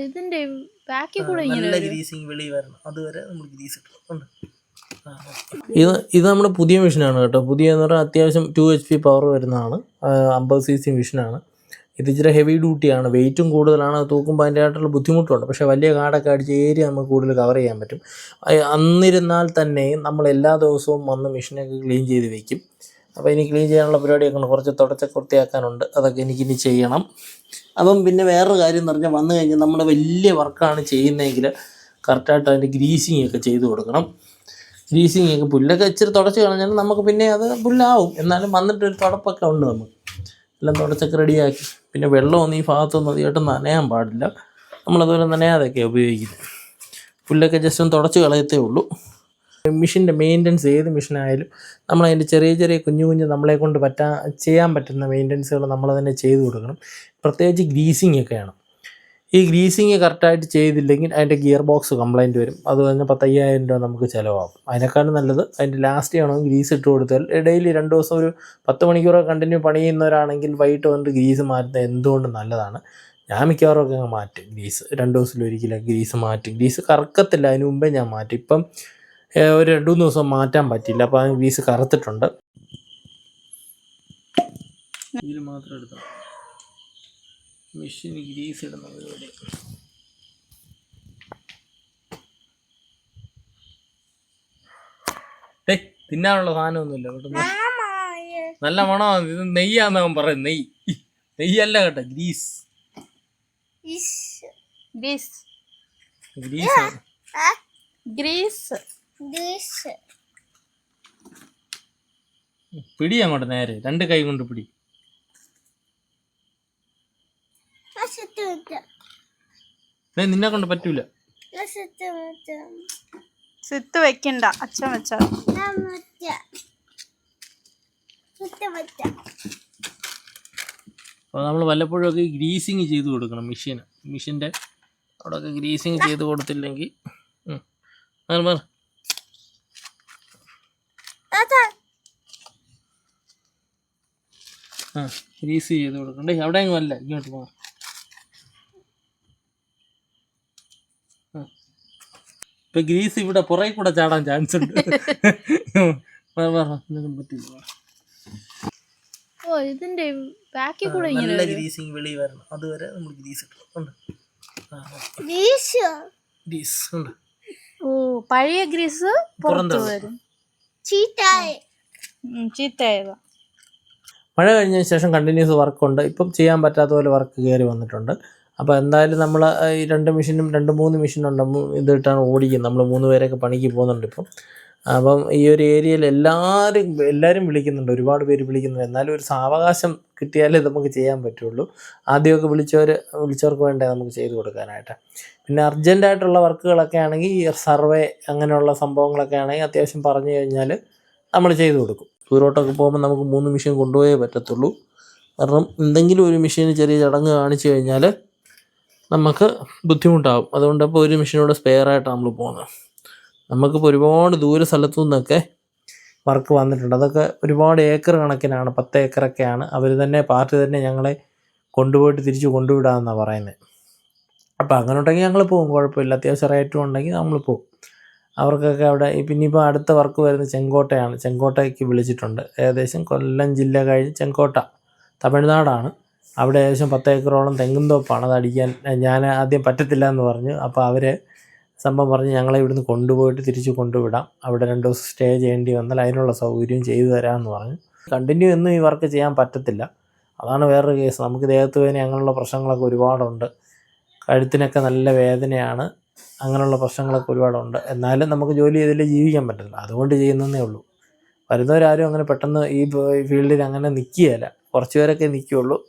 ഇതിന്റെ ബാക്കിൽ കൂടെ നല്ല ഗ്രീസിങ് വെളിയിൽ വരണം, അതുവരെ നമ്മൾ ഗ്രീസ് ഇട്ടുണ്ട്. ഇത് നമ്മുടെ പുതിയ മെഷീനാണ് കേട്ടോ. പുതിയെന്ന് പറഞ്ഞാൽ അത്യാവശ്യം 2 HP പവർ വരുന്നതാണ്. 50 cc മെഷീനാണ്. ഇത് ഇച്ചിരി ഹെവി ഡ്യൂട്ടിയാണ്, വെയിറ്റും കൂടുതലാണ്, തൂക്കുമ്പോൾ അതിൻ്റെതായിട്ടുള്ള ബുദ്ധിമുട്ടുണ്ട്. പക്ഷേ വലിയ കാടൊക്കെ അടിച്ച് ഏരിയ നമുക്ക് കൂടുതൽ കവർ ചെയ്യാൻ പറ്റും. എന്നിരുന്നാൽ തന്നെയും നമ്മൾ എല്ലാ ദിവസവും വന്ന് മെഷീനൊക്കെ ക്ലീൻ ചെയ്ത് വയ്ക്കും. അപ്പോൾ ഇനി ക്ലീൻ ചെയ്യാനുള്ള പരിപാടിയൊക്കെ ഉണ്ട്, കുറച്ച് തുടച്ചൊക്കെ വൃത്തിയാക്കാനുണ്ട്, അതൊക്കെ എനിക്കിനി ചെയ്യണം. അപ്പം പിന്നെ വേറൊരു കാര്യം എന്ന് പറഞ്ഞാൽ വന്നു കഴിഞ്ഞാൽ നമ്മൾ വലിയ വർക്കാണ് ചെയ്യുന്നതെങ്കിൽ കറക്റ്റായിട്ട് അതിൻ്റെ ഗ്രീസിങ് ഒക്കെ ചെയ്ത് കൊടുക്കണം. ഗ്രീസിങ് ഒക്കെ പുല്ലൊക്കെ ഇച്ചിരി തുടച്ച് കളഞ്ഞാൽ നമുക്ക് പിന്നെ അത് പുല്ലാവും, എന്നാലും വന്നിട്ടൊരു തുടപ്പൊക്കെ ഉണ്ട്. നമുക്ക് എല്ലാം തുടച്ചൊക്കെ റെഡിയാക്കി. പിന്നെ വെള്ളമൊന്നും ഈ ഭാഗത്തൊന്നും അധികമായിട്ട് നനയാൻ പാടില്ല, നമ്മളതുപോലെ നനയാതൊക്കെയാണ് ഉപയോഗിക്കുന്നത്. പുല്ലൊക്കെ ജസ്റ്റ് ഒന്ന് തുടച്ച് കളയത്തേ ഉള്ളൂ. മെഷീൻ്റെ മെയിൻ്റനൻസ് ഏത് മെഷീനായാലും നമ്മളതിൻ്റെ ചെറിയ ചെറിയ കുഞ്ഞു കുഞ്ഞ് നമ്മളെ കൊണ്ട് ചെയ്യാൻ പറ്റുന്ന മെയിൻ്റനൻസുകൾ നമ്മൾ തന്നെ ചെയ്ത് കൊടുക്കണം. പ്രത്യേകിച്ച് ഗ്രീസിങ് ഒക്കെയാണ്. ഈ ഗ്രീസിങ് കറക്റ്റായിട്ട് ചെയ്തില്ലെങ്കിൽ അതിൻ്റെ ഗിയർ ബോക്സ് കംപ്ലയിൻറ്റ് വരും. അത് കഴിഞ്ഞാൽ 10,000 രൂപ നമുക്ക് ചിലവാകും. അതിനേക്കാളും നല്ലത് അതിൻ്റെ ലാസ്റ്റ് ചെയ്യണമെങ്കിൽ ഗ്രീസ് ഇട്ട് കൊടുത്താൽ ഡെയിലി 2 ദിവസം ഒരു 10 മണിക്കൂറൊക്കെ കണ്ടിന്യൂ പണി ചെയ്യുന്നവരാണെങ്കിൽ വൈകിട്ട് വന്നിട്ട് ഗ്രീസ് മാറ്റുന്നത് എന്തുകൊണ്ടും നല്ലതാണ്. ഞാൻ മിക്കവാറും ഒക്കെ മാറ്റും ഗ്രീസ്, 2 ദിവസത്തിലൊരിക്കലൊക്കെ ഗ്രീസ് മാറ്റും. ഗ്രീസ് കറക്കത്തില്ല, അതിന് മുമ്പേ ഞാൻ മാറ്റും. ഇപ്പം ഒരു 2-3 ദിവസം മാറ്റാൻ പറ്റില്ല, അപ്പോൾ അതിന് ഗ്രീസ് കറുത്തിട്ടുണ്ട്. ഇതിൽ മാത്രം എടുത്താൽ മെഷീൻ ഗ്രീസ് ഇടുന്ന പരിപാടി. തിന്നാനുള്ള സാധനമൊന്നുമില്ല കേട്ടോ, നല്ല മണമാണ്. ഇത് നെയ്യാന്നവൻ പറയും, നെയ്യല്ല കേട്ടോ, ഗ്രീസ്. പിടി അങ്ങോട്ട് നേരെ, 2 കൈ കൊണ്ട് പിടി. നിന്നെ കൊണ്ട് പറ്റൂല. സിത്ത് വെക്കണ്ട, അച്ഛൻ വെച്ചാ. അപ്പോൾ നമ്മൾ വല്ലപ്പോഴും ഒക്കെ ഗ്രീസിങ് ചെയ്ത് കൊടുക്കണം. മെഷീൻ്റെ അവിടെയൊക്കെ ഗ്രീസിങ് ചെയ്ത് കൊടുത്തില്ലെങ്കിൽ ഗ്രീസ് ചെയ്ത് കൊടുക്കണ്ടേ. അവിടെ എങ്ങും അല്ല, ഇങ്ങോട്ട് പോകാം. ഇപ്പൊ ഗ്രീസ് ഇവിടെ പുറകെ കൂടെ ചാടാൻ ചാൻസ് ഉണ്ട്. പറ്റില്ല. ഇതിന്റെ ബാക്കിൽ കൂടെ നല്ല ഗ്രീസിങ് വെളിയിൽ വരണം, അതുവരെ നമ്മൾ ഗ്രീസ് ഇട്ടുണ്ട്. പഴയ ഗ്രീസ് പുറത്തു വരും, ചീത്തയായതാ. മഴ കഴിഞ്ഞതിന് ശേഷം കണ്ടിന്യൂസ് വർക്കുണ്ട്. ഇപ്പം ചെയ്യാൻ പറ്റാത്ത പോലെ വർക്ക് കയറി വന്നിട്ടുണ്ട്. അപ്പോൾ എന്തായാലും നമ്മൾ ഈ 2 മെഷീനും 2-3 മെഷീനുണ്ട്, ഇതിട്ടാണ് ഓടിക്കുന്നത്. നമ്മൾ 3 പേരൊക്കെ പണിക്ക് പോകുന്നുണ്ട് ഇപ്പം. അപ്പം ഈ ഒരു ഏരിയയിൽ എല്ലാവരും വിളിക്കുന്നുണ്ട്, ഒരുപാട് പേര് വിളിക്കുന്നുണ്ട്. എന്നാലും ഒരു സാവകാശം കിട്ടിയാലേ നമുക്ക് ചെയ്യാൻ പറ്റുള്ളൂ. ആദ്യമൊക്കെ വിളിച്ചവർക്ക് വേണ്ടേ നമുക്ക് ചെയ്ത് കൊടുക്കാനായിട്ട്. പിന്നെ അർജൻറ്റായിട്ടുള്ള വർക്കുകളൊക്കെ ആണെങ്കിൽ ഈ സർവേ അങ്ങനെയുള്ള സംഭവങ്ങളൊക്കെ ആണെങ്കിൽ അത്യാവശ്യം പറഞ്ഞു കഴിഞ്ഞാൽ നമ്മൾ ചെയ്ത് കൊടുക്കും. ദൂരോട്ടൊക്കെ പോകുമ്പോൾ നമുക്ക് 3 മെഷീൻ കൊണ്ടുപോയേ പറ്റത്തുള്ളൂ. കാരണം എന്തെങ്കിലും ഒരു മെഷീന് ചെറിയ ചടങ്ങ് കാണിച്ചു കഴിഞ്ഞാൽ നമുക്ക് ബുദ്ധിമുട്ടാകും. അതുകൊണ്ട് ഇപ്പോൾ ഒരു മെഷീനോട് സ്പെയറായിട്ടാണ് നമ്മൾ പോകുന്നത്. നമുക്കിപ്പോൾ ഒരുപാട് ദൂര സ്ഥലത്തു നിന്നൊക്കെ വർക്ക് വന്നിട്ടുണ്ട്. അതൊക്കെ ഒരുപാട് ഏക്കർ കണക്കിനാണ്, 10 ഏക്കറൊക്കെയാണ്. അവർ തന്നെ പാർട്ടി തന്നെ ഞങ്ങളെ കൊണ്ടുപോയിട്ട് തിരിച്ച് കൊണ്ടുവിടാമെന്നാണ് പറയുന്നത്. അപ്പോൾ അങ്ങനെ ഉണ്ടെങ്കിൽ ഞങ്ങൾ പോകും, കുഴപ്പമില്ല. അത്യാവശ്യം റേറ്റും ഉണ്ടെങ്കിൽ നമ്മൾ പോകും. അവർക്കൊക്കെ അവിടെ പിന്നിപ്പോൾ അടുത്ത വർക്ക് വരുന്നത് ചെങ്കോട്ടയാണ്. ചെങ്കോട്ടയ്ക്ക് വിളിച്ചിട്ടുണ്ട്. ഏകദേശം കൊല്ലം ജില്ല കഴിഞ്ഞ് ചെങ്കോട്ട തമിഴ്നാടാണ്. അവിടെ ഏകദേശം 10 ഏക്കറോളം തെങ്ങും തോപ്പാണ്. അത് അടിക്കാൻ ഞാൻ ആദ്യം പറ്റത്തില്ല എന്ന് പറഞ്ഞു. അപ്പോൾ അവർ സംഭവം പറഞ്ഞ് ഞങ്ങളെ ഇവിടുന്ന് കൊണ്ടുപോയിട്ട് തിരിച്ച് കൊണ്ടുവിടാം, അവിടെ 2 ദിവസം സ്റ്റേ ചെയ്യേണ്ടി വന്നാൽ അതിനുള്ള സൗകര്യം ചെയ്തു തരാമെന്ന് പറഞ്ഞു. കണ്ടിന്യൂ ഒന്നും ഈ വർക്ക് ചെയ്യാൻ പറ്റത്തില്ല, അതാണ് വേറൊരു കേസ്. നമുക്ക് ദേഹത്ത് വേദന അങ്ങനെയുള്ള പ്രശ്നങ്ങളൊക്കെ ഒരുപാടുണ്ട്, കഴുത്തിനൊക്കെ നല്ല വേദനയാണ്, അങ്ങനെയുള്ള പ്രശ്നങ്ങളൊക്കെ ഒരുപാടുണ്ട്. എന്നാലും നമുക്ക് ജോലി ചെയ്തില്ലേ ജീവിക്കാൻ പറ്റില്ല, അതുകൊണ്ട് ചെയ്യുന്നതേ ഉള്ളൂ. വരുന്നവരാരും അങ്ങനെ പെട്ടെന്ന് ഈ ഫീൽഡിൽ അങ്ങനെ നിൽക്കുകയില്ല, കുറച്ച് പേരൊക്കെ നിൽക്കുകയുള്ളൂ.